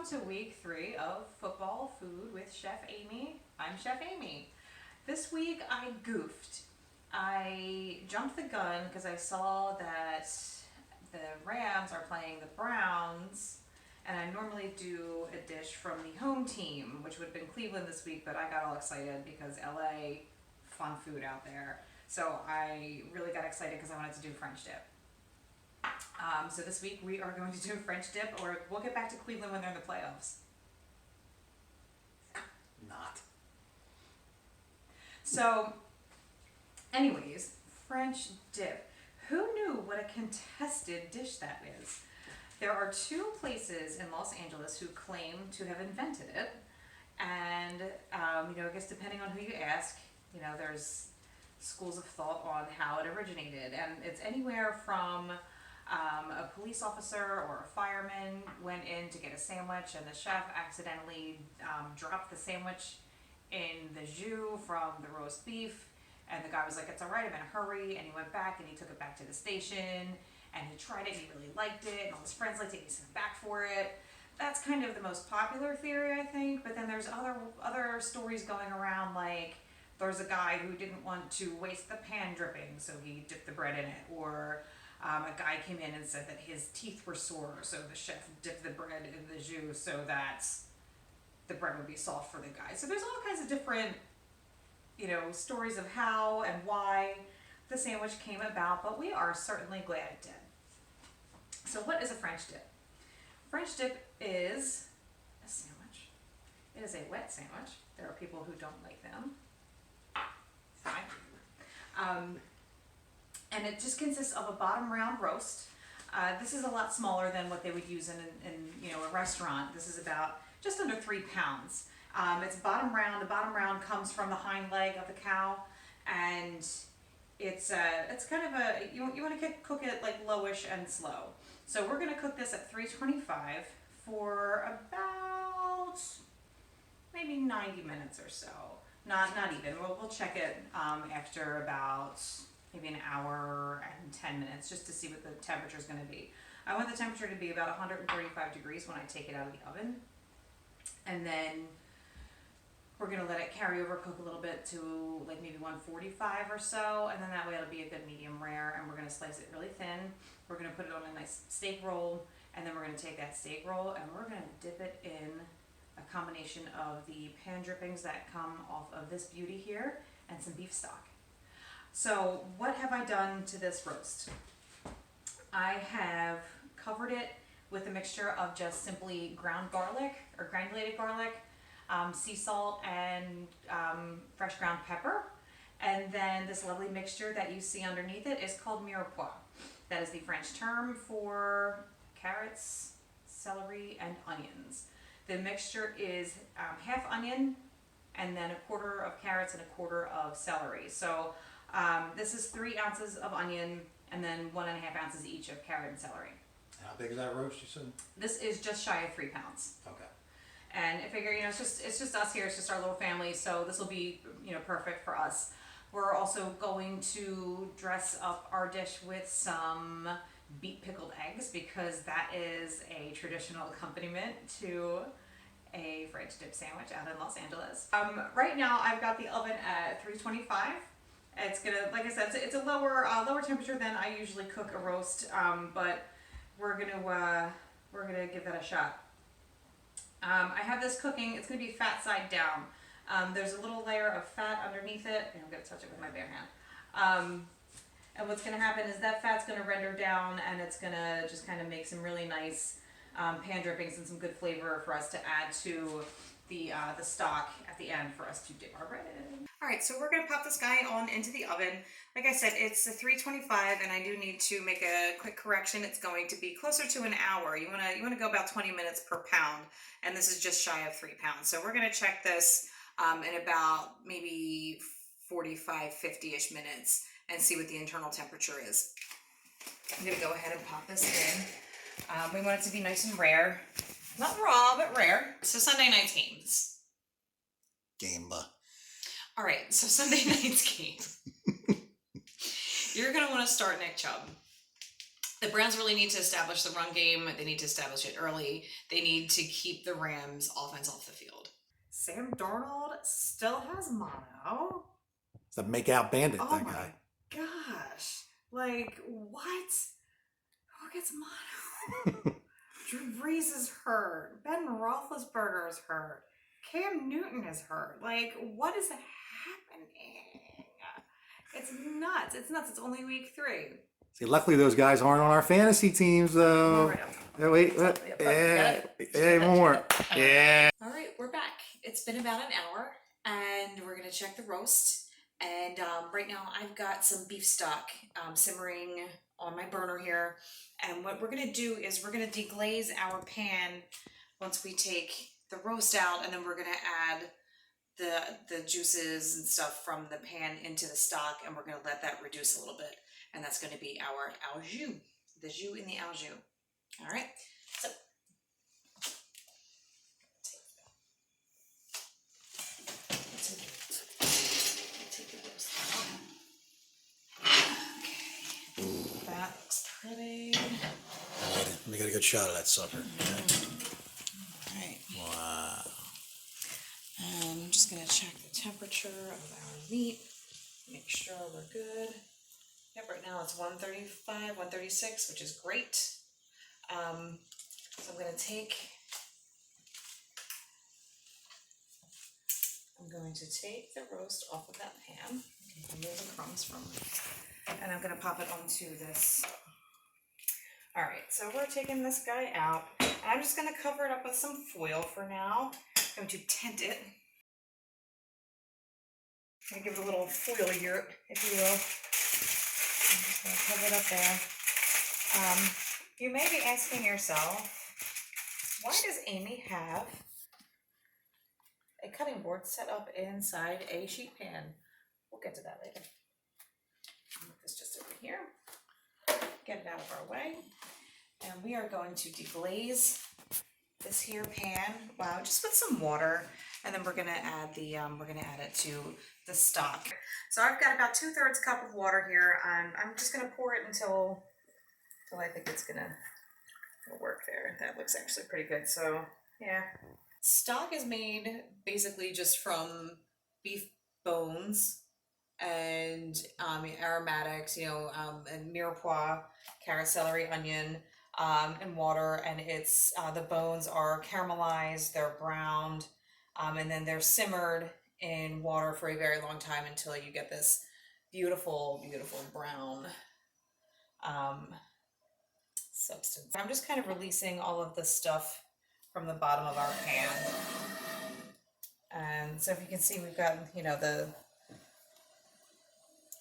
to week 3 of Football Food with Chef Amy. I'm Chef Amy. This week I goofed. I jumped the gun because I saw that the Rams are playing the Browns, and I normally do a dish from the home team, which would have been Cleveland this week, but I got all excited because LA, fun food out there. So I really got excited because I wanted to do French dip. So this week we are going to do French dip, or we'll get back to Cleveland when they're in the playoffs. Not. So, anyways, French dip. Who knew what a contested dish that is? There are 2 places in Los Angeles who claim to have invented it, and I guess depending on who you ask, there's schools of thought on how it originated, and it's anywhere from a police officer or a fireman went in to get a sandwich, and the chef accidentally dropped the sandwich in the jus from the roast beef, and the guy was like, "It's all right, I'm in a hurry," and he went back and he took it back to the station, and he tried it and he really liked it, and all his friends liked it, he sent it back for it. That's kind of the most popular theory, I think, but then there's other stories going around, like there's a guy who didn't want to waste the pan dripping, so he dipped the bread in it, or a guy came in and said that his teeth were sore, so the chef dipped the bread in the jus so that the bread would be soft for the guy. So there's all kinds of different, stories of how and why the sandwich came about, but we are certainly glad it did. So what is a French dip? French dip is a sandwich. It is a wet sandwich. There are people who don't like them. Fine. And it just consists of a bottom round roast. This is a lot smaller than what they would use in a restaurant. This is about just under 3 pounds. It's bottom round. The bottom round comes from the hind leg of the cow, and it's kind of you want to cook it like lowish and slow. So we're going to cook this at 325 for about maybe 90 minutes or so. Not even. We'll check it after about maybe an hour and 10 minutes just to see what the temperature is going to be. I want the temperature to be about 135 degrees when I take it out of the oven. And then we're going to let it carry over, cook a little bit to like maybe 145 or so, and then that way it'll be a good medium rare, and we're going to slice it really thin. We're going to put it on a nice steak roll, and then we're going to take that steak roll and we're going to dip it in a combination of the pan drippings that come off of this beauty here and some beef stock. So what have I done to this roast? I have covered it with a mixture of just simply ground garlic or granulated garlic, sea salt, and fresh ground pepper. And then this lovely mixture that you see underneath it is called mirepoix. That is the French term for carrots, celery, and onions. The mixture is half onion and then 1/4 of carrots and 1/4 of celery. So this is 3 ounces of onion and then 1.5 ounces each of carrot and celery. How big is that roast, you said? This is just shy of 3 pounds. Okay. And I figure, it's just us here, it's just our little family, so this will be, perfect for us. We're also going to dress up our dish with some beet pickled eggs, because that is a traditional accompaniment to a French dip sandwich out in Los Angeles. Right now I've got the oven at 325. It's gonna, like I said, it's a lower temperature than I usually cook a roast, but we're gonna give that a shot. I have this cooking. It's gonna be fat side down. There's a little layer of fat underneath it, and I'm gonna touch it with my bare hand. And what's gonna happen is that fat's gonna render down, and it's gonna just kind of make some really nice pan drippings and some good flavor for us to add to the stock at the end for us to dip our bread in. All right, so we're gonna pop this guy on into the oven. Like I said, it's a 325, and I do need to make a quick correction. It's going to be closer to an hour. You wanna go about 20 minutes per pound, and this is just shy of 3 pounds. So we're gonna check this in about maybe 45, 50-ish minutes and see what the internal temperature is. I'm gonna go ahead and pop this in. We want it to be nice and rare. Not raw, but rare. So Sunday night's games. Game. All right, so Sunday night's game. You're going to want to start Nick Chubb. The Browns really need to establish the run game. They need to establish it early. They need to keep the Rams offense off the field. Sam Darnold still has mono. It's the make out bandit, Oh that my guy. gosh. Like, what? Who gets mono? Drew Brees is hurt. Ben Roethlisberger is hurt. Cam Newton is hurt. Like, what is happening? It's nuts. It's nuts. It's only week 3. See, luckily those guys aren't on our fantasy teams, though. All right, Yeah, wait, what? Yeah, more. Yeah. All right, we're back. It's been about an hour, and we're gonna check the roast. And right now, I've got some beef stock simmering on my burner here. And what we're gonna do is we're gonna deglaze our pan once we take the roast out, and then we're gonna add the juices and stuff from the pan into the stock, and we're gonna let that reduce a little bit. And that's gonna be our au jus, the jus in the au jus. All right, so take the roast out. Okay, that looks pretty. Let me get a good shot of that sucker. All right. Wow. And I'm just gonna check the temperature of our meat, make sure we're good. Yep, right now it's 135, 136, which is great. So I'm going to take the roast off of that pan, remove the crumbs from it, and I'm going to pop it onto this. All right, so we're taking this guy out, and I'm just going to cover it up with some foil for now. I'm going to tent it. I'm going to give it a little foil yurt, if you will. I'm just going to cover it up there. You may be asking yourself, why does Amy have a cutting board set up inside a sheet pan? We'll get to that later. Move this just over here. Get it out of our way. And we are going to deglaze this here pan, just with some water. And then we're gonna add it to the stock. So I've got about 2/3 cup of water here. I'm just gonna pour it until I think it's gonna work there. That looks actually pretty good. So yeah. Stock is made basically just from beef bones and aromatics, and mirepoix, carrot, celery, onion, and water. And it's the bones are caramelized, they're browned, and then they're simmered in water for a very long time until you get this beautiful, beautiful brown substance. I'm just kind of releasing all of the stuff from the bottom of our pan. And so if you can see, we've got,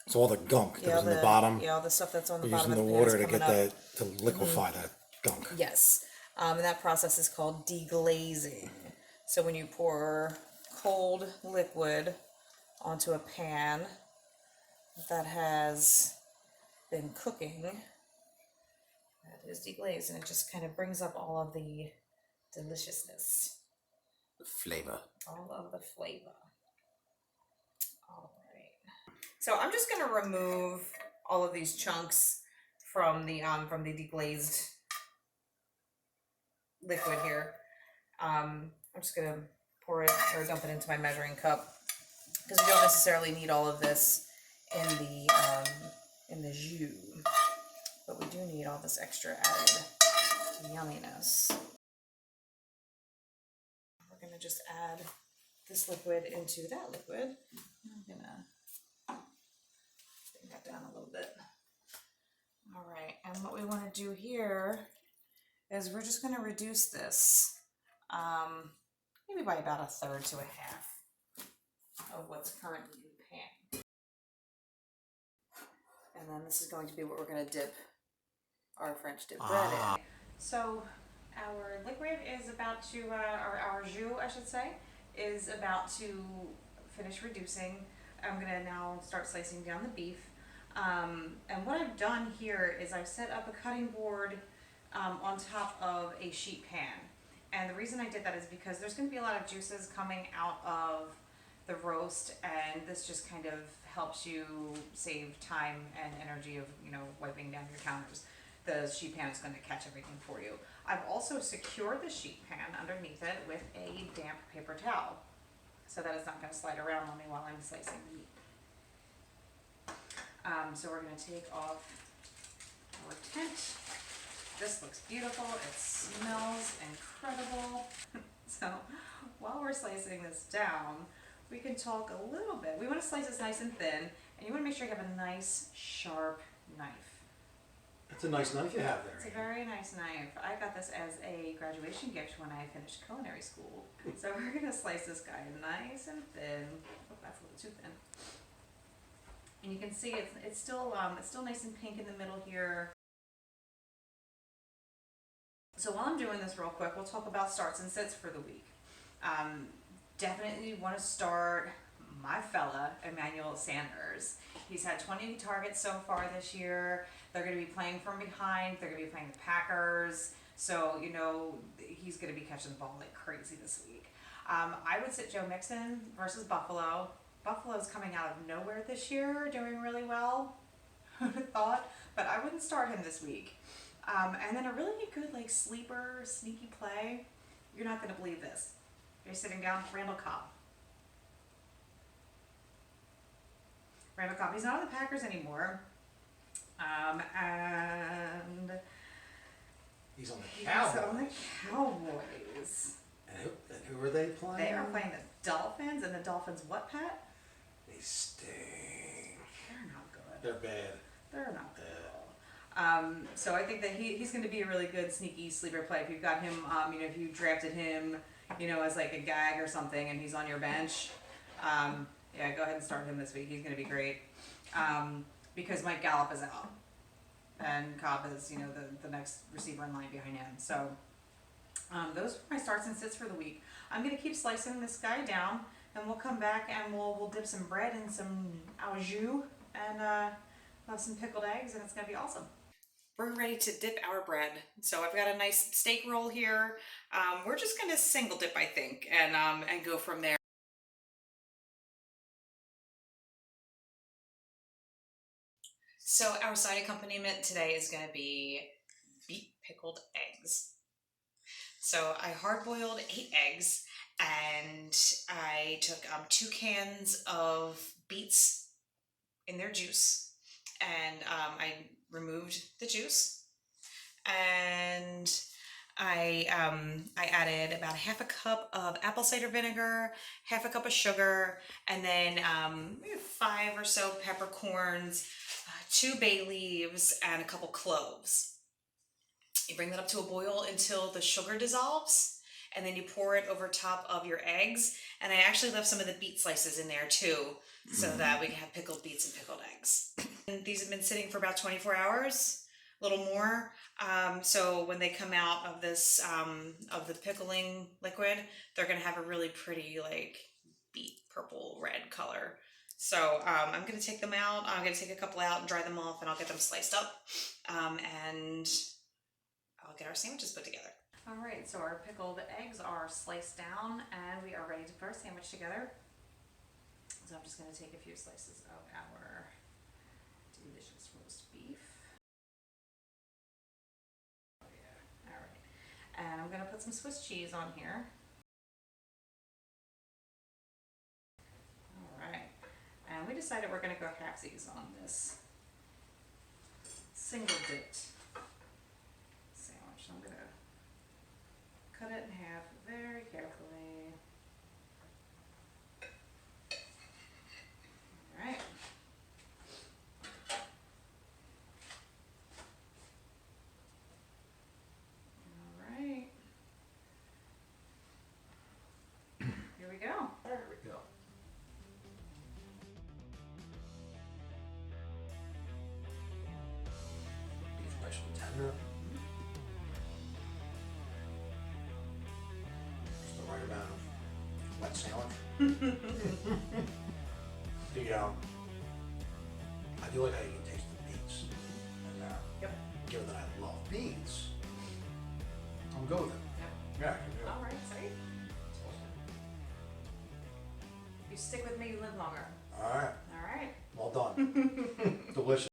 So all the gunk that was in the bottom, all the stuff that's on the you're bottom using of the the pan is water to coming get up. to liquefy that gunk. Yes, and that process is called deglazing. So when you pour cold liquid onto a pan that has been cooking, that is deglazed, and it just kind of brings up all of the deliciousness, Flavor. all of the flavor. All right. So I'm just gonna remove all of these chunks from the deglazed liquid here. I'm just gonna pour it or dump it into my measuring cup because we don't necessarily need all of this in the jus, but we do need all this extra added yumminess. We're gonna just add this liquid into that liquid. I'm gonna bring that down a little bit. All right, and what we want to do here is we're just going to reduce this maybe by about 1/3 to 1/2 of what's currently in the pan. And then this is going to be what we're going to dip our French dip bread in. So our liquid is about to, or our jus, I should say, is about to finish reducing. I'm going to now start slicing down the beef. And what I've done here is I've set up a cutting board on top of a sheet pan. And the reason I did that is because there's going to be a lot of juices coming out of the roast, and this just kind of helps you save time and energy of, wiping down your counters. the sheet pan is gonna catch everything for you. I've also secured the sheet pan underneath it with a damp paper towel, so that it's not gonna slide around on me while I'm slicing the meat. So we're gonna take off our tent. This looks beautiful, it smells incredible. So while we're slicing this down, we can talk a little bit. We wanna slice this nice and thin, and you wanna make sure you have a nice, sharp knife. That's a nice knife you have It's there. a very nice knife. I got this as a graduation gift when I finished culinary school. So we're gonna slice this guy nice and thin. Oh, that's a little too thin. And you can see it's still nice and pink in the middle here. So while I'm doing this real quick, we'll talk about starts and sits for the week. Definitely want to start my fella, Emmanuel Sanders. He's had 20 targets so far this year. They're going to be playing from behind. They're going to be playing the Packers. So, you know, he's going to be catching the ball like crazy this week. I would sit Joe Mixon versus Buffalo. Buffalo's coming out of nowhere this year, doing really well. Who would have thought? But I wouldn't start him this week. And then a really good like sleeper, sneaky play. You're not going to believe this. You're sitting down Randall Cobb. Randall Cobb. He's not on the Packers anymore. And He's on the he's Cowboys. on the Cowboys. And who are they playing? They are playing the Dolphins, and the Dolphins what, Pat? They stink. They're not good. They're bad. They're not good at all. So I think that he's going to be a really good sneaky sleeper play. If you've got him, you know, if you drafted him, you know, as like a gag or something, and he's on your bench, yeah, go ahead and start him this week. He's going to be great. Because Mike Gallup is out, and Cobb is, you know, the next receiver in line behind him. So those are my starts and sits for the week. I'm going to keep slicing this guy down, and we'll come back and we'll dip some bread in some au jus, and we'll have some pickled eggs, and it's going to be awesome. We're ready to dip our bread. So I've got a nice steak roll here. We're just going to single dip, I think, and go from there. So our side accompaniment today is going to be beet pickled eggs. So I hard-boiled 8 eggs, and I took 2 cans of beets in their juice, and I removed the juice, and I added about 1/2 cup of apple cider vinegar, 1/2 cup of sugar, and then 5 or so peppercorns, 2 bay leaves, and a couple cloves. You bring that up to a boil until the sugar dissolves, and then you pour it over top of your eggs. And I actually left some of the beet slices in there too, so that we can have pickled beets and pickled eggs. And these have been sitting for about 24 hours, a little more. So when they come out of this, of the pickling liquid, they're gonna have a really pretty like beet purple red color. So I'm gonna take them out. I'm gonna take a couple out and dry them off, and I'll get them sliced up, and I'll get our sandwiches put together. All right, so our pickled eggs are sliced down, and we are ready to put our sandwich together. So I'm just gonna take a few slices of our delicious roast beef. Oh yeah, all right. And I'm gonna put some Swiss cheese on here. All right, and we decided we're gonna go halfsies on this single dipped sandwich. So I'm gonna cut it in half very carefully. All right. All right. Here we go. There we go. Beef nice and tender. Just the right amount of wet sandwich. I do like how you can taste the beets. And Yep. given that I love beets, I'm good with it. Yeah, I can do it. All right, sorry. You stick with me, you live longer. All right.